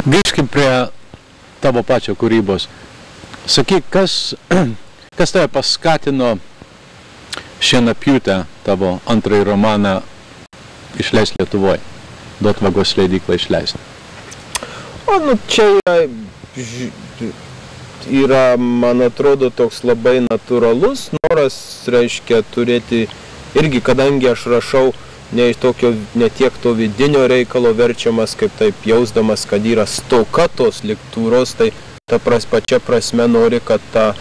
Grįžkim prie tavo pačio kūrybos. Sakyk, kas tave paskatino Šienapjūtę, tavo antrąjį romaną, išleisti Lietuvoje, duot Vagos leidyklą išleisti? Čia yra, man atrodo, toks labai natūralus noras, reiškia, turėti, irgi, kadangi aš rašau ne tiek to vidinio reikalo verčiamas, kaip taip jausdamas, kad yra stoka tos lektūros, tai ta pačia prasme nori, kad ta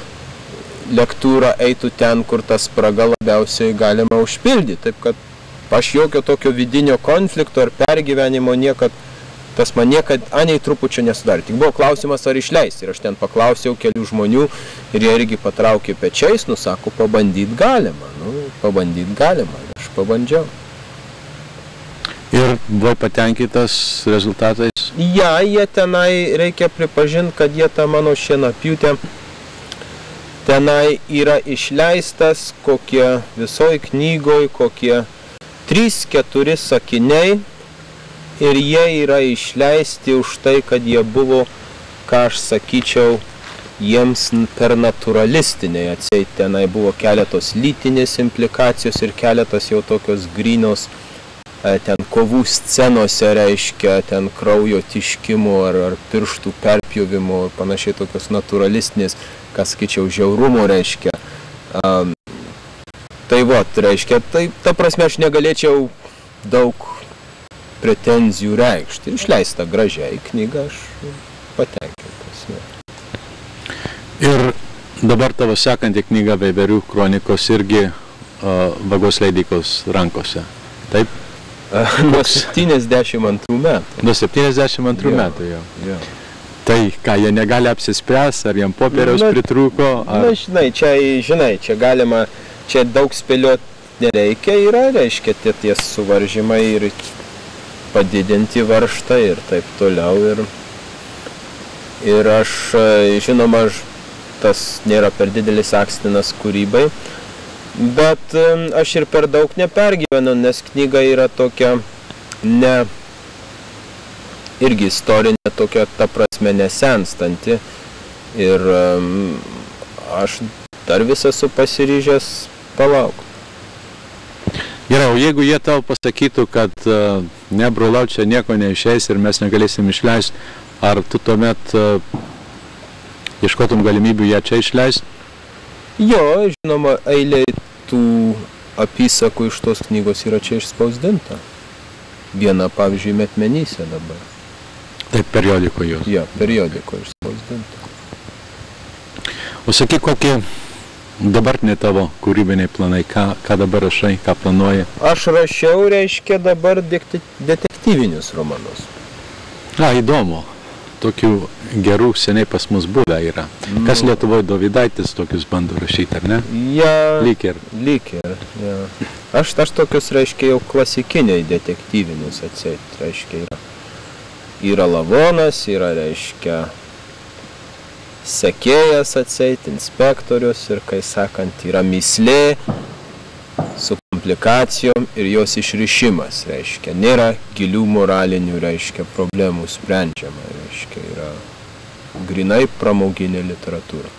lektūra eitų ten, kur ta spraga labiausiai galima užpildyti. Taip, kad aš jokio tokio vidinio konflikto ar pergyvenimo tas man niekad anei trupučio nesudarė. Tik buvo klausimas, ar išleisti. Ir aš ten paklausiau kelių žmonių ir jie irgi patraukė pečiais, sako, pabandyt galima. Pabandyt galima. Aš pabandžiau. Ir buvai patenkintas rezultatais? Jie tenai, reikia pripažinti, kad jie tą mano Šienapjūtę tenai yra išleistas kokie visoj knygoj, kokie 3-4 sakiniai ir jie yra išleisti už tai, kad jie buvo, ką aš sakyčiau, jiems per naturalistiniai atseit. Tenai buvo keletos lytinės implikacijos ir keletas jau tokios grynos ten kovų scenose, reiškia, ten kraujo tiškimų ar pirštų perpjovimų, panašiai tokios naturalistinės, ką sakyčiau, žiaurumo, reiškia. Tai reiškia, ta prasme aš negalėčiau daug pretenzijų reikšti. Išleista gražiai knyga, aš patenkintas. Ir dabar tavo sekanti knyga Veiverių kronikos irgi Vagos leidyklos rankose. Taip? Nuo 72 metų. Nuo 72 metų jau. Tai ką, jie negali apsispręsti, ar jiem popieriaus pritrūko? Čia galima, čia daug spėlioti nereikia, reiškia tie suvaržymai ir padidinti varžtą ir taip toliau. Ir aš, žinoma, tas nėra per didelis akstinas kūrybai, bet aš ir per daug nepergyvenu, nes knyga yra tokia irgi istorinė, tokia, ta prasme, nesenstanti. Ir aš dar vis esu pasiryžęs palaukti. Gerai, o jeigu jie tau pasakytų, kad ne, brolau, čia nieko neišeis ir mes negalėsim išleisti, ar tu tuomet ieškotum galimybių ją čia išleisti? Jo, žinoma, eilė tų apysakų iš tos knygos yra čia išspausdinta. Viena, pavyzdžiui, Metmenyse dabar. Taip, periodiko jūs? Jo, periodiko išspausdinta. O sakyk, kokie dabartiniai tavo kūrybiniai planai, ką dabar rašai, ką planuoji? Aš rašiau, reiškia, dabar detektyvinius romanus. Įdomu. Tokių gerų seniai pas mus buvę yra. Kas Lietuvoje Dovydaitis tokius bando rašyti, ar ne? Lyg ir. Aš tokius, reiškia, jau klasikiniai detektyvinius atseit, reiškia, yra lavonas, yra, reiškia, sekėjas atseit, inspektorius ir, kai sakant, yra mįslė su komplikacijom ir jos išrišimas, reiškia, nėra gilių moralinių, reiškia, problemų sprendžiama, reiškia, yra grynai pramoginė literatūra.